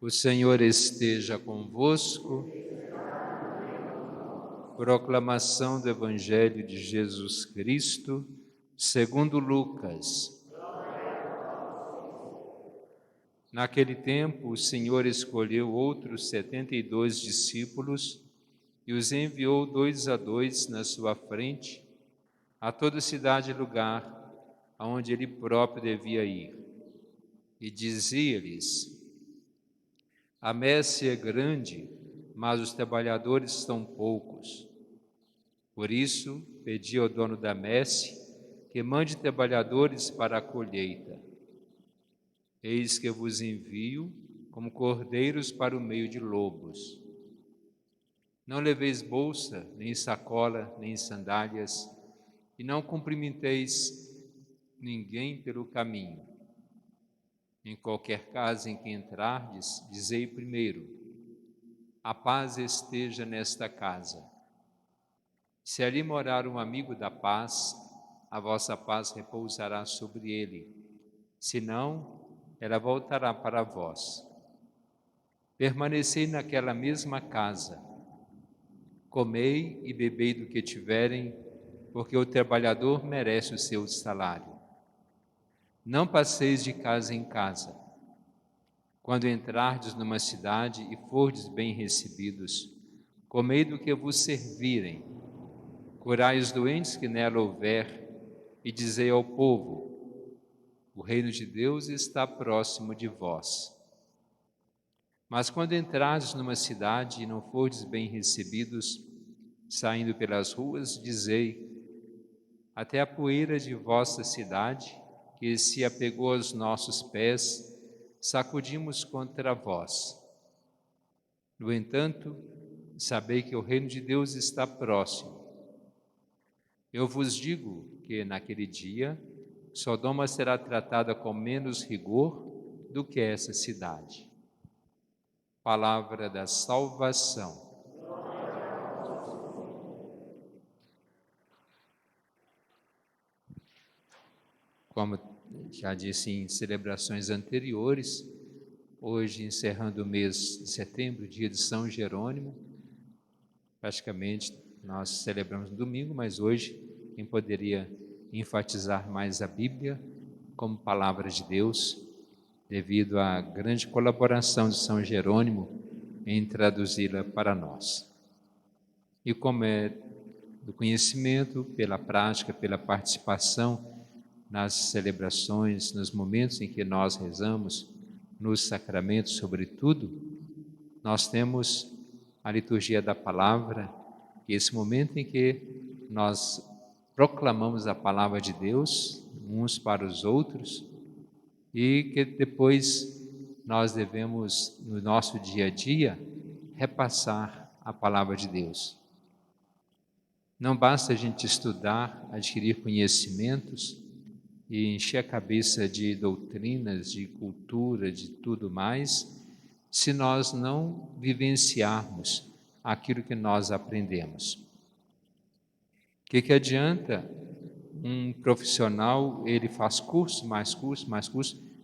O Senhor esteja convosco. Proclamação do Evangelho de Jesus Cristo, segundo Lucas. Naquele tempo, o Senhor escolheu outros 72 discípulos e os enviou 2 a 2 na sua frente, a toda cidade e lugar aonde ele próprio devia ir. E dizia-lhes: a messe é grande, mas os trabalhadores são poucos. Por isso, pedi ao dono da messe que mande trabalhadores para a colheita. Eis que vos envio como cordeiros para o meio de lobos. Não leveis bolsa, nem sacola, nem sandálias, e não cumprimenteis ninguém pelo caminho. Em qualquer casa em que entrardes, dizei primeiro: a paz esteja nesta casa. Se ali morar um amigo da paz, a vossa paz repousará sobre ele. Se não, ela voltará para vós. Permanecei naquela mesma casa. Comei e bebei do que tiverem, porque o trabalhador merece o seu salário. Não passeis de casa em casa. Quando entrardes numa cidade e fordes bem recebidos, comei do que vos servirem. Curai os doentes que nela houver, e dizei ao povo: o reino de Deus está próximo de vós. Mas quando entrardes numa cidade e não fordes bem recebidos, saindo pelas ruas, dizei: até a poeira de vossa cidade, que se apegou aos nossos pés, sacudimos contra vós. No entanto, sabei que o reino de Deus está próximo. Eu vos digo que naquele dia, Sodoma será tratada com menos rigor do que essa cidade. Palavra da salvação. Como já disse em celebrações anteriores, hoje encerrando o mês de setembro, dia de São Jerônimo, praticamente nós celebramos no domingo, mas hoje quem poderia enfatizar mais a Bíblia como palavra de Deus, devido à grande colaboração de São Jerônimo em traduzi-la para nós. E como é do conhecimento, pela prática, pela participação nas celebrações, nos momentos em que nós rezamos, nos sacramentos, sobretudo, nós temos a liturgia da palavra, que é esse momento em que nós proclamamos a palavra de Deus uns para os outros e que depois nós devemos, no nosso dia a dia, repassar a palavra de Deus. Não basta a gente estudar, adquirir conhecimentos e encher a cabeça de doutrinas, de cultura, de tudo mais, se nós não vivenciarmos aquilo que nós aprendemos. O que adianta um profissional, ele faz curso, mais curso,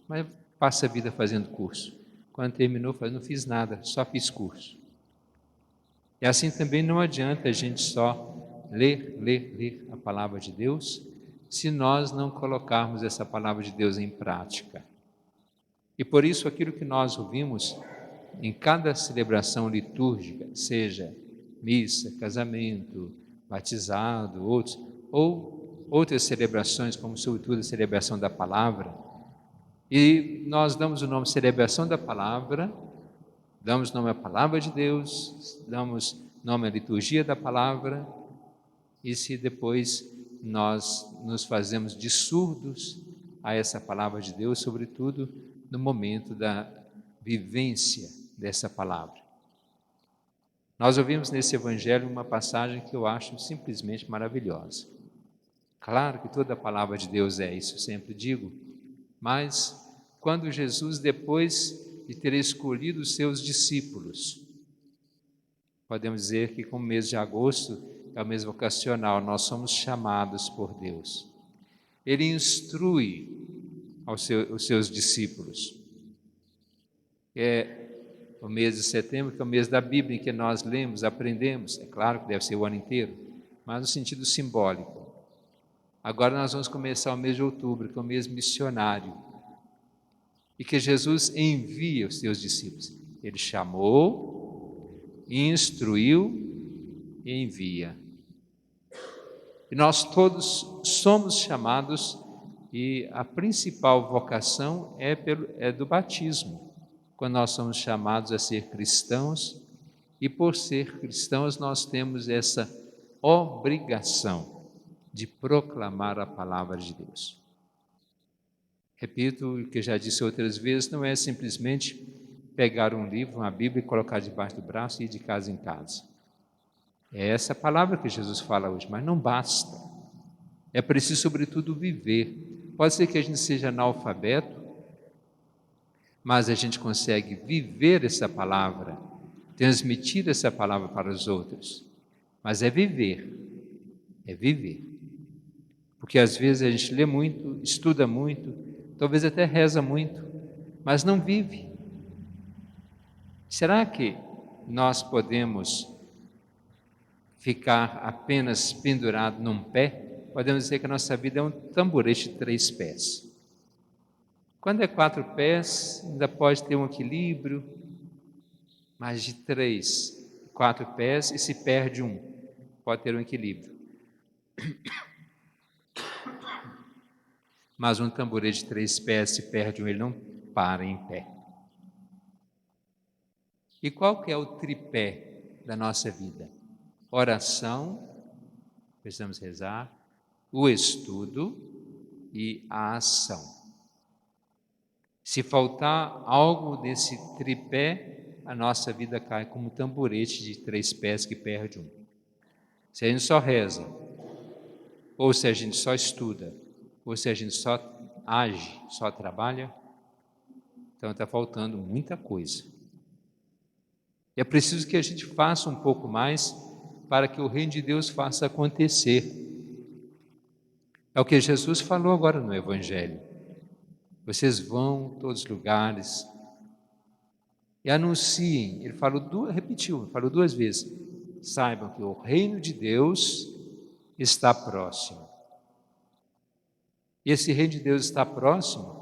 mas passa a vida fazendo curso. Quando terminou, não fiz nada, só fiz curso. E assim também não adianta a gente só ler a palavra de Deus, se nós não colocarmos essa palavra de Deus em prática. E por isso aquilo que nós ouvimos em cada celebração litúrgica, seja missa, casamento, batizado, ou outras celebrações, como sobretudo a celebração da palavra, e nós damos o nome celebração da palavra, damos nome à palavra de Deus, damos nome à liturgia da palavra, e se depois nós nos fazemos de surdos a essa palavra de Deus, sobretudo no momento da vivência dessa palavra. Nós ouvimos nesse Evangelho uma passagem que eu acho simplesmente maravilhosa. Claro que toda a palavra de Deus é isso, sempre digo, mas quando Jesus, depois de ter escolhido os seus discípulos, podemos dizer que com o mês de agosto é o mês vocacional, nós somos chamados por Deus. Ele instrui os seus discípulos. o mês de setembro, que é o mês da Bíblia, em que nós lemos, aprendemos. É claro que deve ser o ano inteiro, mas no sentido simbólico. Agora nós vamos começar o mês de outubro, que é o mês missionário, e que Jesus envia os seus discípulos. Ele chamou, instruiu e envia. E nós todos somos chamados, e a principal vocação é do batismo, quando nós somos chamados a ser cristãos, e por ser cristãos nós temos essa obrigação de proclamar a palavra de Deus. Repito o que já disse outras vezes, não é simplesmente pegar um livro, uma Bíblia e colocar debaixo do braço e ir de casa em casa. É essa palavra que Jesus fala hoje, mas não basta. É preciso, sobretudo, viver. Pode ser que a gente seja analfabeto, mas a gente consegue viver essa palavra, transmitir essa palavra para os outros. Mas é viver. Porque às vezes a gente lê muito, estuda muito, talvez até reza muito, mas não vive. Será que nós podemos ficar apenas pendurado num pé? Podemos dizer que a nossa vida é um tamborete de 3 pés. Quando é 4 pés, ainda pode ter um equilíbrio, mas de 3, 4 pés, e se perde um, pode ter um equilíbrio. Mas um tamborete de 3 pés, se perde um, ele não para em pé. E qual que é o tripé da nossa vida? Oração, precisamos rezar, o estudo e a ação. Se faltar algo desse tripé, a nossa vida cai como um tamborete de 3 pés que perde um. Se a gente só reza, ou se a gente só estuda, ou se a gente só age, só trabalha, então está faltando muita coisa. É preciso que a gente faça um pouco mais para que o reino de Deus faça acontecer. É o que Jesus falou agora no Evangelho. Vocês vão a todos os lugares e anunciem. Ele falou 2 vezes. Saibam que o reino de Deus está próximo. E esse reino de Deus está próximo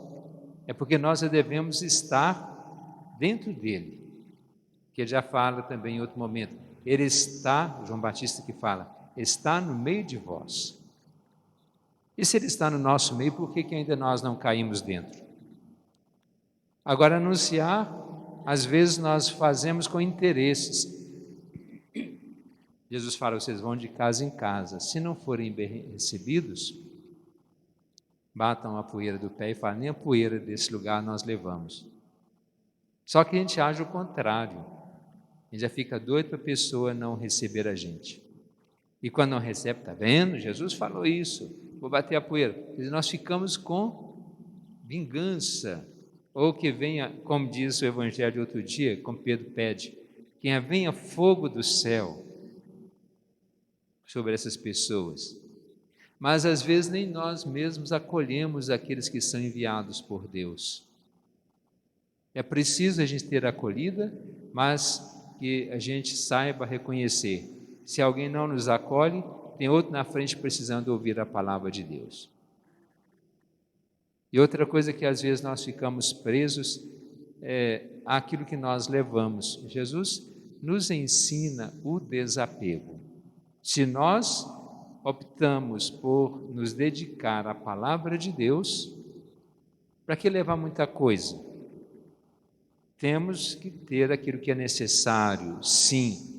é porque nós devemos estar dentro dele. Que ele já fala também em outro momento. Ele está, João Batista que fala, está no meio de vós. E se ele está no nosso meio, por que ainda nós não caímos dentro? Agora, anunciar, às vezes nós fazemos com interesses. Jesus fala, vocês vão de casa em casa. Se não forem bem recebidos, batam a poeira do pé e falam, nem a poeira desse lugar nós levamos. Só que a gente age o contrário. A gente já fica doido para a pessoa não receber a gente. E quando não recebe, está vendo? Jesus falou isso, vou bater a poeira. Nós ficamos com vingança. Ou que venha, como diz o Evangelho de outro dia, como Pedro pede, que venha fogo do céu sobre essas pessoas. Mas às vezes nem nós mesmos acolhemos aqueles que são enviados por Deus. É preciso a gente ter acolhida, mas que a gente saiba reconhecer. Se alguém não nos acolhe, tem outro na frente precisando ouvir a palavra de Deus. E outra coisa que às vezes nós ficamos presos é aquilo que nós levamos. Jesus nos ensina o desapego. Se nós optamos por nos dedicar à palavra de Deus, para que levar muita coisa? Temos que ter aquilo que é necessário, sim.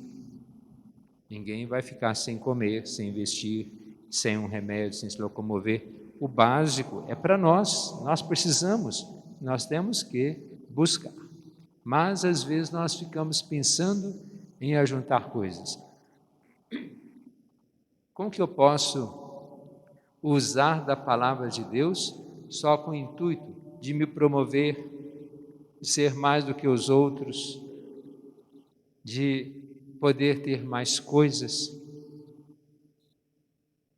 Ninguém vai ficar sem comer, sem vestir, sem um remédio, sem se locomover. O básico é para nós precisamos, nós temos que buscar. Mas às vezes nós ficamos pensando em ajuntar coisas. Como que eu posso usar da palavra de Deus só com o intuito de me promover, de ser mais do que os outros, de poder ter mais coisas?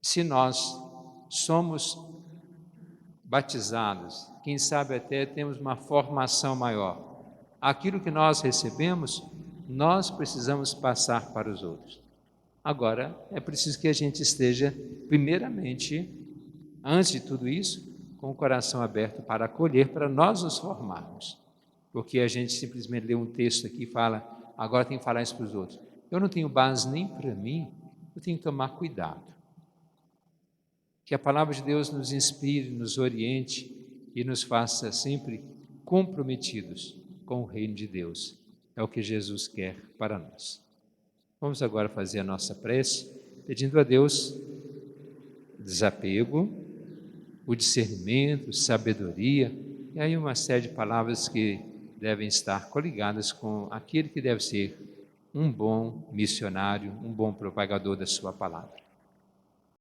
Se nós somos batizados, quem sabe até temos uma formação maior, Aquilo que nós recebemos, nós precisamos passar para os outros. Agora, é preciso que a gente esteja, primeiramente, antes de tudo isso, com o coração aberto para acolher, para nós nos formarmos. Porque a gente simplesmente lê um texto aqui e fala, agora tem que falar isso para os outros. Eu não tenho base nem para mim, eu tenho que tomar cuidado. Que a palavra de Deus nos inspire, nos oriente e nos faça sempre comprometidos com o reino de Deus. É o que Jesus quer para nós. Vamos agora fazer a nossa prece, pedindo a Deus desapego, o discernimento, sabedoria, e aí uma série de palavras que devem estar coligadas com aquele que deve ser um bom missionário, um bom propagador da sua palavra.